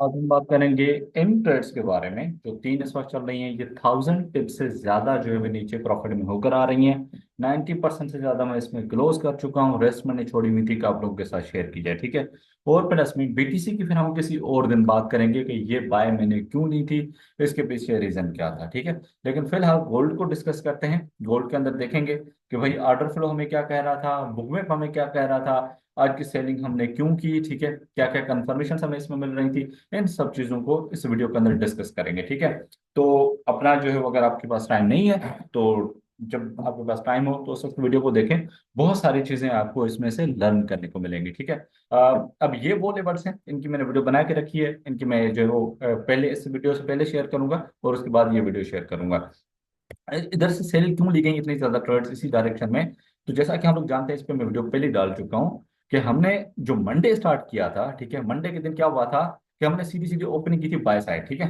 अब हम बात करेंगे इन ट्रेड्स के बारे में। जो तीन इस वक्त चल रही हैं, ये 1000 टिप्स से ज्यादा जो है वो नीचे प्रॉफिट में होकर आ रही हैं। 90% से ज्यादा मैं इसमें क्लोज कर चुका हूँ, रेस्ट मैंने छोड़ी हुई थी कि आप लोगों के साथ शेयर की जाए, ठीक है। और प्लस में बीटीसी की फिर हम किसी और दिन बात करेंगे कि ये बाय मैंने क्यों ली थी, इसके पीछे रीजन क्या था, ठीक है। लेकिन फिलहाल गोल्ड को डिस्कस करते हैं। गोल्ड के अंदर देखेंगे कि भाई ऑर्डर फ्लो हमें क्या कह रहा था, बुकमेप हमें क्या कह रहा था, आज की सेलिंग हमने क्यों की, ठीक है, क्या क्या कंफर्मेशन हमें इसमें मिल रही थी। इन सब चीजों को इस वीडियो के अंदर डिस्कस करेंगे, ठीक है। तो अपना जो है वो, अगर आपके पास टाइम नहीं है तो जब आपके पास टाइम हो तो उस वक्त वीडियो को देखें। बहुत सारी चीजें आपको इसमें से लर्न करने को मिलेंगी, ठीक है। अब ये वो लेवर्स हैं, इनकी मैंने वीडियो बना के रखी है, इनकी मैं जो है वो पहले इस वीडियो से पहले शेयर करूंगा और उसके बाद ये वीडियो शेयर करूंगा। इधर से सेल क्यों ली गई इतनी ज्यादा ट्रेड्स इसी डायरेक्शन में। तो जैसा कि हम लोग जानते हैं, इस पे मैं वीडियो पहले ही डाल चुका हूँ कि हमने जो मंडे स्टार्ट किया था, ठीक है, मंडे के दिन क्या हुआ था कि हमने सीधी सीधी ओपनिंग की थी बाय साइड, ठीक है।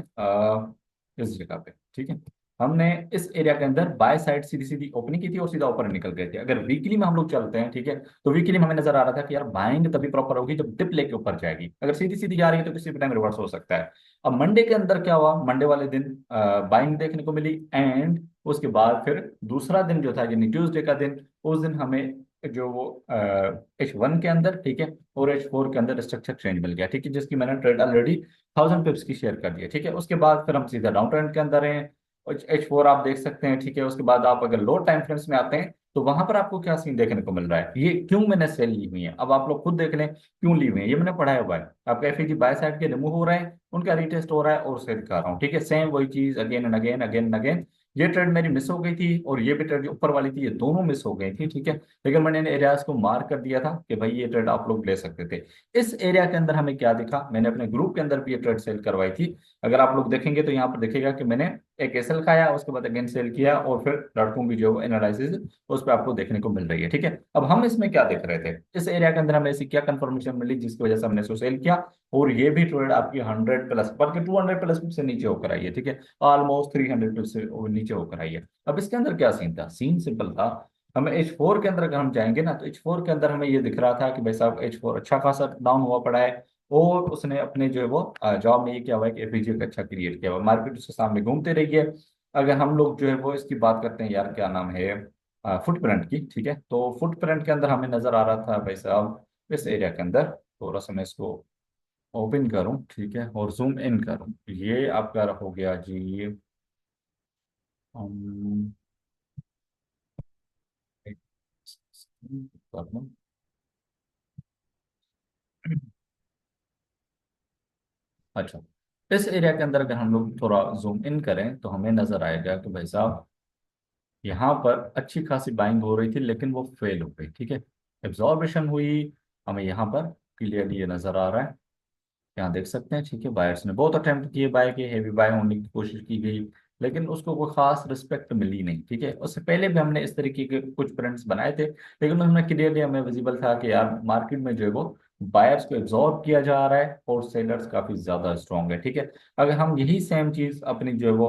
इस जगह पे, ठीक है, हमने इस एरिया के अंदर by side Sidhi Sidhi opening की थी और सीधा ऊपर निकल गए थे। अगर वीकली में हम लोग चलते हैं, ठीक है, तो वीकली में हमें नजर आ रहा था कि यार बाइंग तभी प्रॉपर होगी जब डिप लेके ऊपर जाएगी। अगर सीधी सीधी जा रही है तो किसी भी टाइम रिवर्स हो सकता है। अब मंडे के अंदर क्या हुआ, मंडे वाले दिन बाइंग देखने को मिली, एंड उसके बाद फिर दूसरा दिन जो था यानी ट्यूसडे का दिन, उस दिन हमें जो वो H1 के अंदर, ठीक है, और H4 के अंदर स्ट्रक्चर चेंज मिल गया, ठीक है, जिसकी मैंने ट्रेड ऑलरेडी 1000 पिप्स की शेयर कर दी है, ठीक है। उसके बाद फिर हम सीधा डाउन ट्रेंड के अंदर हैं। H4 आप देख सकते हैं, ठीक है। उसके बाद आप अगर लो टाइम फ्रेम्स में आते हैं तो वहां पर आपको क्या सीन देखने को मिल रहा है, ये क्यों मैंने सेल ली हुई है, अब आप लोग खुद देख लें क्यों ली हुई है। ये मैंने पढ़ाया हुआ है, आपका एफईजी बाय साइड के रिमूव हो रहा है, उनका रीटेस्ट हो रहा है और सेल दिखा रहा हूँ, ठीक है। सेम वही चीज again and again, again and again. ये ट्रेड मेरी मिस हो गई थी और ये भी ट्रेड जो ऊपर वाली थी, ये दोनों मिस हो गई थी, ठीक है। लेकिन मैंने इन एरियाज को मार्क कर दिया था कि भाई ये ट्रेड आप लोग ले सकते थे। इस एरिया के अंदर हमें क्या दिखा, मैंने अपने ग्रुप के अंदर भी ये ट्रेड सेल करवाई थी। अगर आप लोग देखेंगे तो यहाँ पर दिखेगा कि मैंने एक एसएल खाया, उसके बाद अगेन सेल किया और फिर लड़कों की जो एनालिसिस उस पर आपको देखने को मिल रही है, ठीक है। अब हम इसमें क्या देख रहे थे, इस एरिया के अंदर हमें ऐसी क्या कंफर्मेशन मिली जिसकी वजह से हमने इसको सेल किया, और ये भी ट्रेड आपकी 100 प्लस, बल्कि 200 प्लस से नीचे होकर आई है, ठीक है। ऑलमोस्ट 300 से नीचे होकर आई है। अब इसके अंदर क्या सीन था, सीन सिंपल था। हमें H4 के अंदर अगर हम जाएंगे ना, तो H4 के अंदर हमें ये दिख रहा था कि भाई साहब H4 अच्छा खासा डाउन हुआ पड़ा है, और उसने अपने जो है वो जॉब में ये किया हुआ है कि एफईजी का अच्छा क्रिएट किया हुआ है, मार्केट उसके सामने घूमते रही है। अगर हम लोग जो है वो इसकी बात करते हैं, यार क्या नाम है, फुटप्रिंट की, ठीक है, तो फुटप्रिंट के अंदर हमें नजर आ रहा था भाई साहब इस एरिया के अंदर। थोड़ा सा मैं इसको ओपन करूं, ठीक है, और जूम इन करूं, ये आपका हो गया जी। um, एक second, कर लूं। अच्छा, इस एरिया के अंदर अगर हम लोग थोड़ा जूम इन करें तो हमें नजर आएगा कि भाई साहब यहाँ पर अच्छी खासी बाइंग हो रही थी, लेकिन वो फेल हो गई, ठीक है। एब्जॉर्बेशन हुई, हमें यहाँ पर क्लियरली ये नजर आ रहा है। यहाँ देख सकते हैं, ठीक है, बायर्स ने बहुत अटेम्प्ट किए बाय के, हैवी बाय होने की कोशिश की गई, लेकिन उसको कोई खास रिस्पेक्ट मिली नहीं, ठीक है। उससे पहले भी हमने इस तरीके के कुछ प्रिंट्स बनाए थे, लेकिन उसमें क्लियरली हमें विजिबल था कि यार मार्केट में जो है वो बायर्स को एब्जॉर्ब किया जा रहा है और सेलर्स काफी ज्यादा स्ट्रांग है, ठीक है। अगर हम यही सेम चीज अपनी जो है वो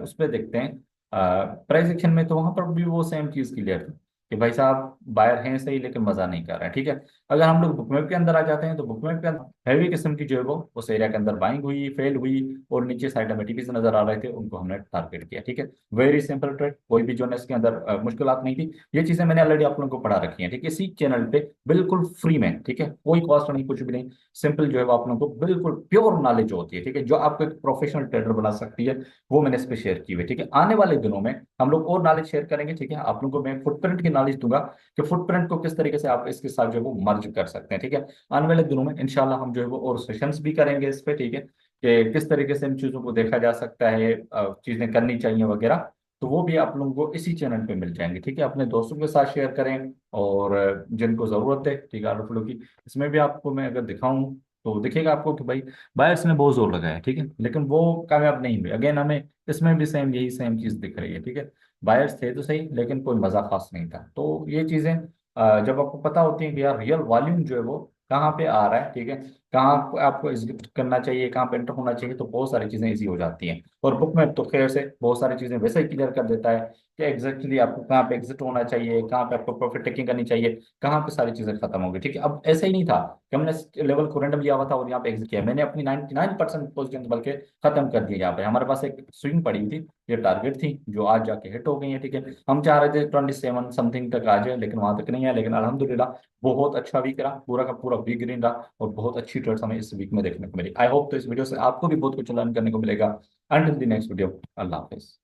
उस पर देखते हैं प्राइस एक्शन में, तो वहां पर भी वो सेम चीज क्लियर थी कि भाई साहब बायर हैं सही लेकिन मजा नहीं कर रहा है, ठीक है। अगर हम लोग बुकमैप के अंदर आ जाते हैं तो बुकमैप के अंदर हैवी किस्म की जो है वो उस एरिया के अंदर बाइंग हुई, फेल हुई, और नीचे साइड में टीपीस नजर आ रहे थे, उनको हमने टारगेट किया, ठीक है। वेरी सिंपल ट्रेड, कोई भी जो है इसके अंदर मुश्किलात नहीं थी। ये चीजें मैंने ऑलरेडी आप लोगों को पढ़ा रखी हैं, ठीक है, इसी चैनल पे बिल्कुल फ्री में, ठीक है, कोई कॉस्ट नहीं, कुछ भी नहीं। सिंपल जो है वो आप लोगों को बिल्कुल प्योर नॉलेज होती है, ठीक है, जो आपको एक प्रोफेशनल ट्रेडर बना सकती है, वो मैंने इस पे शेयर की हुई है, ठीक है। आने वाले दिनों में हम लोग और नॉलेज शेयर करेंगे, ठीक है। आप लोगों को मैं फुटप्रिंट की नॉलेज दूंगा कि फुटप्रिंट को किस तरीके से आप इसके साथ जो है वो मर्ज कर सकते हैं, ठीक है। आने वाले दिनों में इंशाल्लाह हम जो है वो और सेशंस भी करेंगे इस पे, ठीक है, कि किस तरीके से इन चीज़ों को देखा जा सकता है, चीज़ें करनी चाहिए वगैरह। तो वो भी आप लोगों को इसी चैनल पे मिल जाएंगे, ठीक है। अपने दोस्तों के साथ शेयर करें, और जिनको ज़रूरत है, ठीक है, आर्डर फ्लो की, इसमें भी आपको मैं अगर दिखाऊं तो दिखेगा आपको कि भाई बायर्स ने बहुत जोर लगाया है, ठीक है, लेकिन वो कामयाब नहीं हुए। अगेन हमें इसमें भी सेम यही सेम चीज़ दिख रही है, ठीक है। बायर्स थे तो सही, लेकिन कोई मज़ा खास नहीं था। तो ये चीज़ें जब आपको पता होती है कि यार रियल वॉल्यूम जो है वो कहाँ पे आ रहा है, ठीक है, कहाँ आपको एग्जिट करना चाहिए, कहाँ पे एंटर होना चाहिए, तो बहुत सारी चीजें इजी हो जाती हैं। और बुक में तो खैर से बहुत सारी चीजें वैसे ही क्लियर कर देता है कि एग्जैक्टली आपको कहाँ पे एग्जिट होना चाहिए, कहाँ पे आपको प्रॉफिट टेकिंग करनी चाहिए, कहाँ पे सारी चीजें खत्म होगी। ठीक है, अब ऐसा ही नहीं था कि हमने लेवल को रैंडम लिया हुआ था और यहाँ पे एग्जिट किया। मैंने अपनी 99% पोजीशन बल्कि खत्म कर दिया। यहाँ पे हमारे पास एक स्विंग पड़ी हुई थी, ये टारगेट थी जो आज जाके हिट हो गई है। ठीक है, हम चाह रहे थे 27 समथिंग तक आ जाए, लेकिन वहां तक नहीं है। लेकिन अल्हम्दुलिल्लाह बहुत अच्छा वीक रहा, पूरा का पूरा वीक ग्रीन रहा, और बहुत अच्छी ट्रेड्स हमें इस वीक में देखने को मिली। आई होप तो इस वीडियो से आपको भी बहुत कुछ लर्न करने को मिलेगा। Until the next video, Allah Hafiz.